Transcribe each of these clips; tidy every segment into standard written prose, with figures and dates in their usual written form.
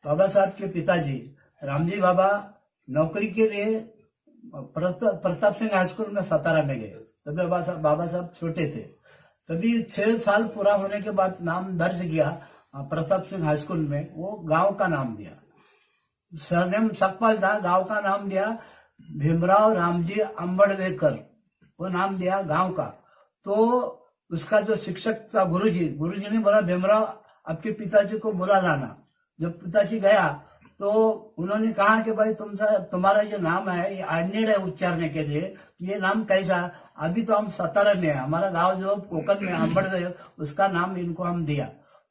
बाबा साहब के पिताजी रामजी बाबा नौकरी के लिए प्रताप सिंह हाई स्कूल में सातारा में गए। तभी बाबा साहब छोटे थे। तभी 6 साल पूरा होने के बाद नाम दर्ज किया प्रताप सिंह हाई स्कूल में। वो गांव का नाम दिया, सरनेम सकपाल था, गांव का नाम दिया भीमराव रामजी अंबड़वेकर, वो नाम दिया गांव का। तो उसका जो शिक्षक था गुरुजी ने बोला भीमराव आपके पिताजी को बुला लाना। जब पिताजी गया तो उन्होंने कहा कि भाई तुम्हारा जो नाम है ये आड़नेड़ है उच्चारने के लिए, ये नाम कैसा? अभी तो हम सातारा में है, हमारा गांव जो कोकन में अंबड़वे, उसका नाम इनको हम दिया।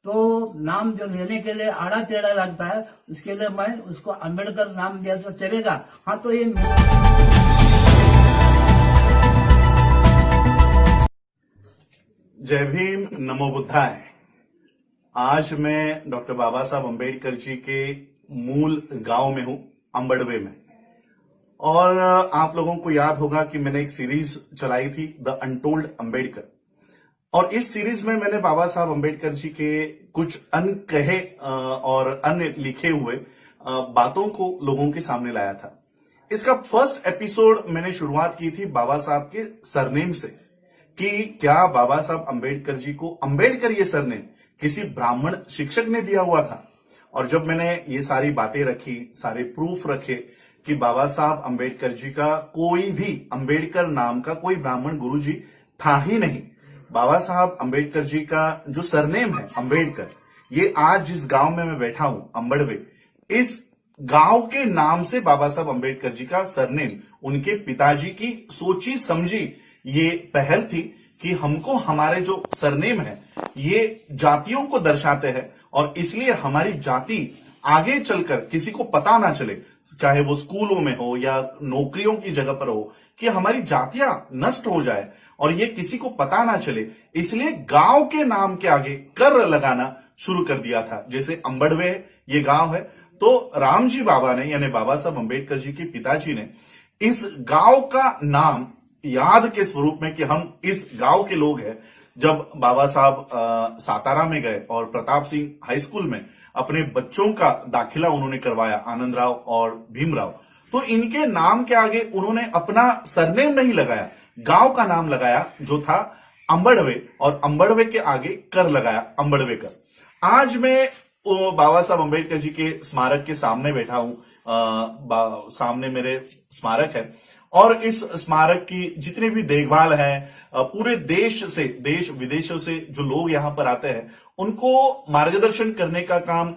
तो नाम जो लेने के लिए आड़ा टेढ़ा लगता है, उसके लिए मैं उसको अम्बेडकर नाम दिया तो चलेगा? हाँ, तो ये जय भीम, नमो बुद्धाय। आज मैं डॉक्टर बाबा साहब अम्बेडकर जी के मूल गांव में हूं, अंबड़वे में। और आप लोगों को याद होगा कि मैंने एक सीरीज चलाई थी, द अनटोल्ड अम्बेडकर। और इस सीरीज में मैंने बाबा साहब अम्बेडकर जी के कुछ अनकहे और अन्य लिखे हुए बातों को लोगों के सामने लाया था। इसका फर्स्ट एपिसोड मैंने शुरुआत की थी बाबा साहब के सरनेम से, कि क्या बाबा साहब अम्बेडकर जी को अम्बेडकर ये सरनेम किसी ब्राह्मण शिक्षक ने दिया हुआ था। और जब मैंने ये सारी बातें रखी, सारे प्रूफ रखे कि बाबा साहब अम्बेडकर जी का कोई भी अम्बेडकर नाम का कोई ब्राह्मण गुरुजी था ही नहीं। बाबा साहब अम्बेडकर जी का जो सरनेम है अम्बेडकर, ये आज जिस गांव में मैं बैठा हूं अंबड़वे, इस गांव के नाम से बाबा साहब अम्बेडकर जी का सरनेम उनके पिताजी की सोची समझी ये पहल थी कि हमको हमारे जो सरनेम है ये जातियों को दर्शाते हैं, और इसलिए हमारी जाति आगे चलकर किसी को पता ना चले, चाहे वो स्कूलों में हो या नौकरियों की जगह पर हो, कि हमारी जातियां नष्ट हो जाए और ये किसी को पता ना चले। इसलिए गांव के नाम के आगे कर लगाना शुरू कर दिया था। जैसे अंबड़वे ये गांव है, तो रामजी बाबा ने यानी बाबा साहब अम्बेडकर जी के पिताजी ने इस गांव का नाम याद के स्वरूप में कि हम इस गांव के लोग हैं, जब बाबा साहब सातारा में गए और प्रताप सिंह हाई स्कूल में अपने बच्चों का दाखिला उन्होंने करवाया, आनंदराव और भीमराव, तो इनके नाम के आगे उन्होंने अपना सरनेम नहीं लगाया, गांव का नाम लगाया जो था अंबड़वे, और अंबड़वे के आगे कर लगाया, अंबड़वेकर। आज मैं बाबा साहब अम्बेडकर जी के स्मारक के सामने बैठा हूं। सामने मेरे स्मारक है, और इस स्मारक की जितनी भी देखभाल है, पूरे देश से, देश विदेशों से जो लोग यहां पर आते हैं, उनको मार्गदर्शन करने का काम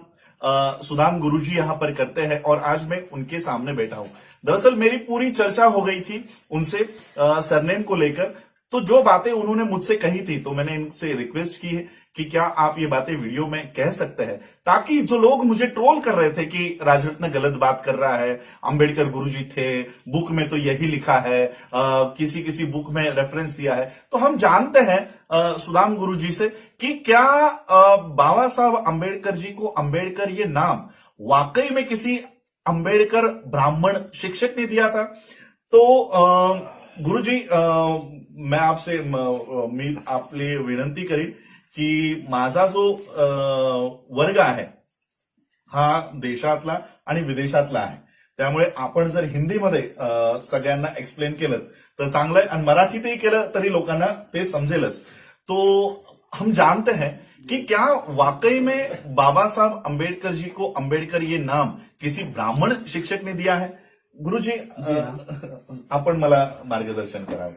सुदाम गुरुजी यहां पर करते हैं। और आज मैं उनके सामने बैठा हूं। दरअसल मेरी पूरी चर्चा हो गई थी उनसे सरनेम को लेकर। तो जो बातें उन्होंने मुझसे कही थी, तो मैंने इनसे रिक्वेस्ट की है कि क्या आप ये बातें वीडियो में कह सकते हैं, ताकि जो लोग मुझे ट्रोल कर रहे थे कि राजरत्न गलत बात कर रहा है, अंबेडकर गुरुजी थे, बुक में तो यही लिखा है, किसी किसी बुक में रेफरेंस दिया है, तो हम जानते हैं सुदाम गुरुजी से कि क्या बाबा साहब अंबेडकर जी को अम्बेडकर ये नाम वाकई में किसी अंबेडकर ब्राह्मण शिक्षक ने दिया था। तो गुरुजी, मैं आपसे आपले विनंती करीन की माझा जो वर्ग आहे हा देशातला आणि विदेशातला आहे, त्यामुळे आपण जर हिंदीमध्ये सगळ्यांना एक्सप्लेन केलं तर चांगलं आहे, आणि मराठीतही केलं तरी लोकांना ते समजेलच। तो हम जानते हैं कि क्या वाकई में बाबा साहब अम्बेडकर जी को अम्बेडकर ये नाम किसी ब्राह्मण शिक्षक ने दिया है? गुरुजी, आपण मला मार्गदर्शन करावं।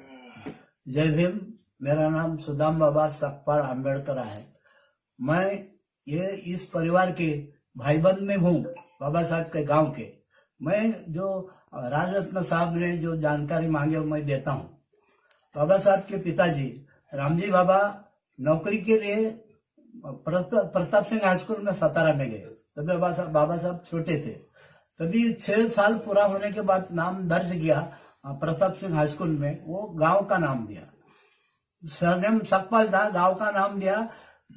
जय भीम। मेरा नाम सुदाम बाबा सकपाल अम्बेडकर है। मैं ये इस परिवार के भाईबंद में हूँ, बाबा साहब के गांव के। मैं जो राजरत्न साहब ने जो जानकारी मांगे वो मैं देता हूँ। बाबा साहब के पिताजी रामजी बाबा नौकरी के लिए प्रताप सिंह हाई स्कूल में सातारा में गए। तभी बाबा साहब छोटे थे। तभी 6 साल पूरा होने के बाद नाम दर्ज किया प्रताप सिंह हाई स्कूल में। वो गांव का नाम दिया, सरनेम सकपाल था, गांव का नाम दिया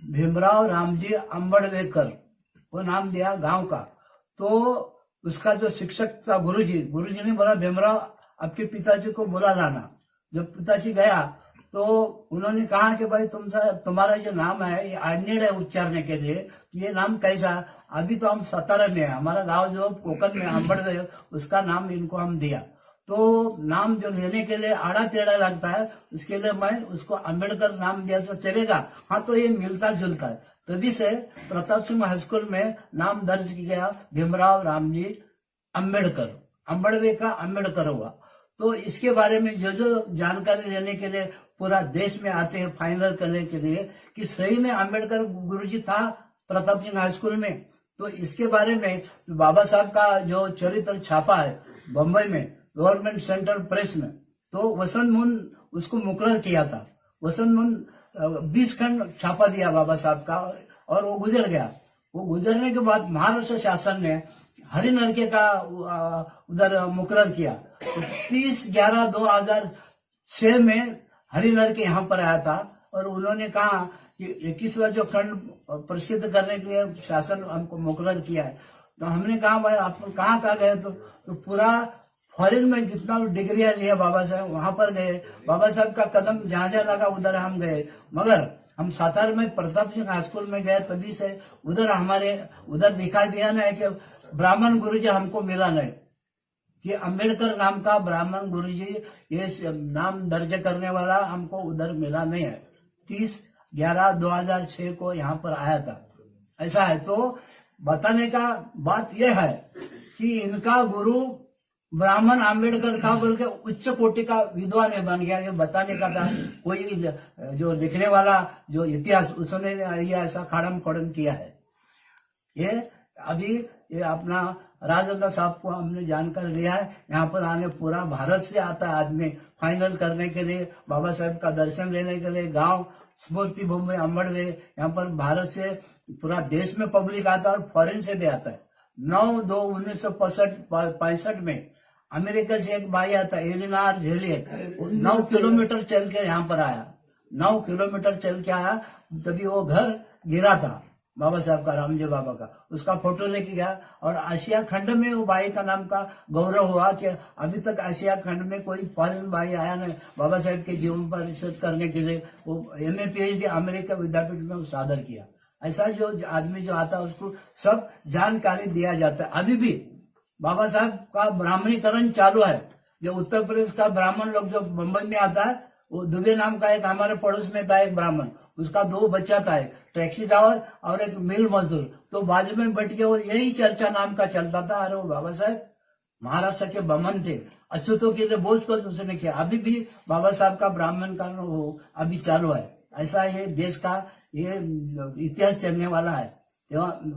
भीमराव रामजी अंबड़वेकर, वो नाम दिया गांव का। तो उसका जो शिक्षक था गुरुजी ने बोला भीमराव आपके पिताजी को बुला लाना। जब पिताजी गया तो उन्होंने कहा कि भाई तुम्हारा जो नाम है ये आड़नेड़ है उच्चारने के लिए, ये नाम कैसा? अभी तो हम सातारा में है, हमारा गांव जो कोकण में अंबड़वे उसका नाम इनको हम दिया। तो नाम जो लेने के लिए आड़ा टेढ़ा लगता है, उसके लिए मैं उसको अम्बेडकर नाम दिया तो चलेगा। हाँ, तो ये मिलता जुलता है। तभी से प्रताप सिंह हाई स्कूल में नाम दर्ज किया भीमराव रामजी अम्बेडकर, अंबड़वे का अम्बेडकर हुआ। तो इसके बारे में जो जो जानकारी लेने के लिए पूरा देश में आते हैं फाइनल करने के लिए कि सही में अम्बेडकर गुरुजी था प्रताप सिंह हाई स्कूल में। तो इसके बारे में बाबा साहब का जो चरित्र छापा है बम्बई में गवर्नमेंट सेंट्रल प्रेस में, तो वसंत मोहन उसको मुकर्रर किया था। वसंत मोहन 20 खंड छापा दिया बाबा साहब का, और वो गुजर गया। वो गुजरने के बाद महाराष्ट्र शासन ने हरि नरके का उधर मुकर्रर किया। तो 30/11/2006 में हरि नरके यहाँ पर आया था, और उन्होंने कहा कि 21वां जो खंड प्रसिद्ध करने के लिए शासन हमको मुकर्रर किया है। तो हमने कहा भाई आप कहाँ गए? तो पूरा फॉरेन में जितना डिग्रियां लिया बाबा साहब वहां पर गए। बाबा साहब का कदम जहां जहां लगा उधर हम गए, मगर हम सातारा में प्रताप सिंह हाई स्कूल में गए, तभी से उधर हमारे उधर दिखाई दिया ना कि ब्राह्मण गुरुजी हमको मिला नहीं, कि अम्बेडकर नाम का ब्राह्मण गुरुजी ये नाम दर्ज करने वाला हमको उधर मिला नहीं है। 30/11/2006 को यहाँ पर आया था। ऐसा है। तो बताने का बात यह है कि इनका गुरु ब्राह्मण अम्बेडकर था, बोल के उच्च कोटि का विद्वान बन गया। ये बताने का था। कोई जो लिखने वाला जो इतिहास उसने ये ऐसा खाड़म खोड़म किया है। ये अभी ये अपना राजेंद्र साहब को हमने जानकर लिया है। यहाँ पर आने पूरा भारत से आता है आदमी फाइनल करने के लिए, बाबा साहब का दर्शन लेने के लिए। गांव स्मृति भूमि अम्बड़वे, यहाँ पर भारत से पूरा देश में पब्लिक आता है और फॉरेन से भी आता है। 9/2/1965 में अमेरिका से एक भाई आता एलिनार झेलियट, 9 किलोमीटर चल के यहाँ पर आया। 9 किलोमीटर चल के आया, तभी वो घर गिरा था बाबा साहब का, रामजी बाबा का। उसका फोटो लेके गया, और आशिया खंड में वो भाई का नाम का गौरव हुआ कि अभी तक आशिया खंड में कोई फॉरेन भाई आया नहीं बाबा साहब के जीवन पर रिसर्च करने के लिए। वो MA PhD अमेरिका विद्यापीठ में सादर किया। ऐसा जो आदमी जो आता है उसको सब जानकारी दिया जाता है। अभी भी बाबा साहब का ब्राह्मणीकरण चालू है। जो उत्तर प्रदेश का ब्राह्मण लोग जो मुंबई में आता है, वो दुबे नाम का एक हमारे पड़ोस में था एक ब्राह्मण, उसका 2 बच्चा था, एक टैक्सी ड्राइवर और एक मिल मजदूर। तो बाजू में बैठ के वो यही चर्चा नाम का चलता था, अरे वो बाबा साहब महाराष्ट्र के बमन थे, अछूतों के लिए बोझ कर उसने किया। अभी भी बाबा साहब का ब्राह्मण का वो अभी चालू है। ऐसा ये देश का ये इतिहास चलने वाला है।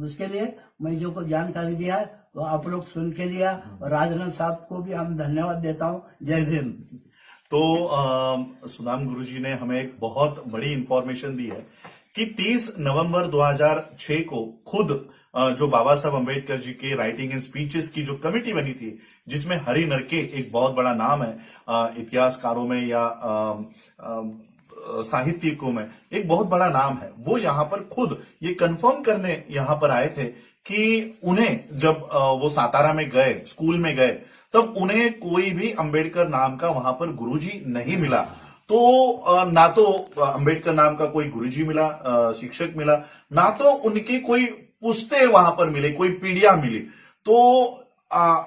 उसके लिए मैं जो को जानकारी दिया है तो आप लोग सुन के लिया, और राजनाथ साहब को भी हम धन्यवाद देता हूँ। जय भीम। तो सुदाम गुरुजी ने हमें एक बहुत बड़ी इंफॉर्मेशन दी है कि 30 नवंबर 2006 को खुद जो बाबा साहब अम्बेडकर जी के राइटिंग एंड स्पीचेस की जो कमेटी बनी थी, जिसमें हरि नरके एक बहुत बड़ा नाम है इतिहासकारों में या साहित्यिकों में एक बहुत बड़ा नाम है, वो यहाँ पर खुद ये कंफर्म करने यहाँ पर आए थे कि उन्हें जब वो सातारा में गए, स्कूल में गए, तब उन्हें कोई भी अंबेडकर नाम का वहां पर गुरुजी नहीं मिला। तो ना तो अंबेडकर नाम का कोई गुरुजी मिला, शिक्षक मिला, ना तो उनकी कोई पुस्तें वहां पर मिले, कोई पीढ़ियां मिली। तो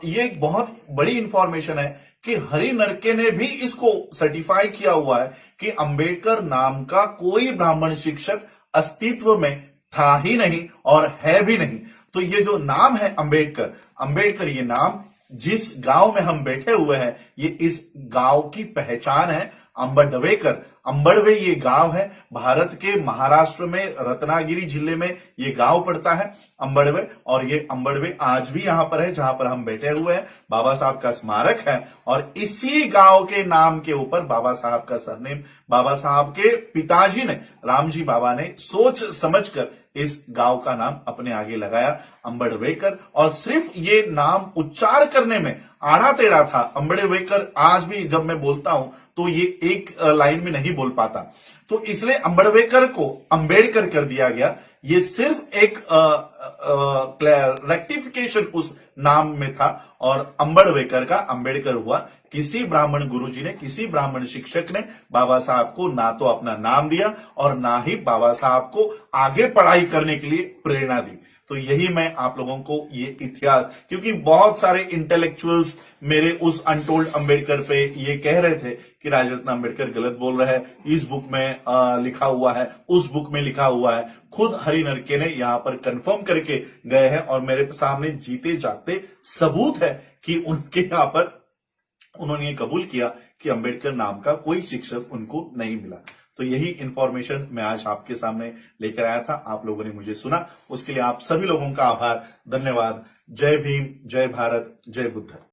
ये एक बहुत बड़ी इंफॉर्मेशन है कि हरि नरके ने भी इसको सर्टिफाई किया हुआ है कि अंबेडकर नाम का कोई ब्राह्मण शिक्षक अस्तित्व में था ही नहीं और है भी नहीं। तो ये जो नाम है अंबेडकर, अंबेडकर ये नाम जिस गांव में हम बैठे हुए हैं, ये इस गांव की पहचान है। अंबडवेकर, अंबड़वे ये गांव है, भारत के महाराष्ट्र में रत्नागिरी जिले में ये गांव पड़ता है अंबड़वे। और ये अंबड़वे आज भी यहां पर है जहां पर हम बैठे हुए हैं। बाबा साहब का स्मारक है, और इसी गांव के नाम के ऊपर बाबा साहब का सरनेम, बाबा साहब के पिताजी ने, रामजी बाबा ने सोच समझकर इस गांव का नाम अपने आगे लगाया, अंबड़वेकर। और सिर्फ ये नाम उच्चार करने में आड़ा टेढ़ा था। अंबड़वेकर आज भी जब मैं बोलता हूं तो ये एक लाइन में नहीं बोल पाता, तो इसलिए अंबड़वेकर को अंबेडकर कर दिया गया। ये सिर्फ एक रेक्टिफिकेशन उस नाम में था, और अंबड़वेकर का अंबेडकर हुआ। किसी ब्राह्मण गुरुजी ने, किसी ब्राह्मण शिक्षक ने बाबा साहब को ना तो अपना नाम दिया और ना ही बाबा साहब को आगे पढ़ाई करने के लिए प्रेरणा दी। तो यही मैं आप लोगों को ये इतिहास, क्योंकि बहुत सारे इंटेलेक्चुअल्स मेरे उस अनटोल्ड अंबेडकर पे ये कह रहे थे कि राजरत्न अंबेडकर गलत बोल रहा है, इस बुक में लिखा हुआ है, उस बुक में लिखा हुआ है। खुद हरि नरके ने यहां पर कंफर्म करके गए हैं और मेरे सामने जीते जागते सबूत है कि उनके यहां पर उन्होंने ये कबूल किया कि अंबेडकर नाम का कोई शिक्षक उनको नहीं मिला। तो यही इंफॉर्मेशन मैं आज आपके सामने लेकर आया था, आप लोगों ने मुझे सुना, उसके लिए आप सभी लोगों का आभार, धन्यवाद। जय भीम, जय भारत, जय बुद्ध।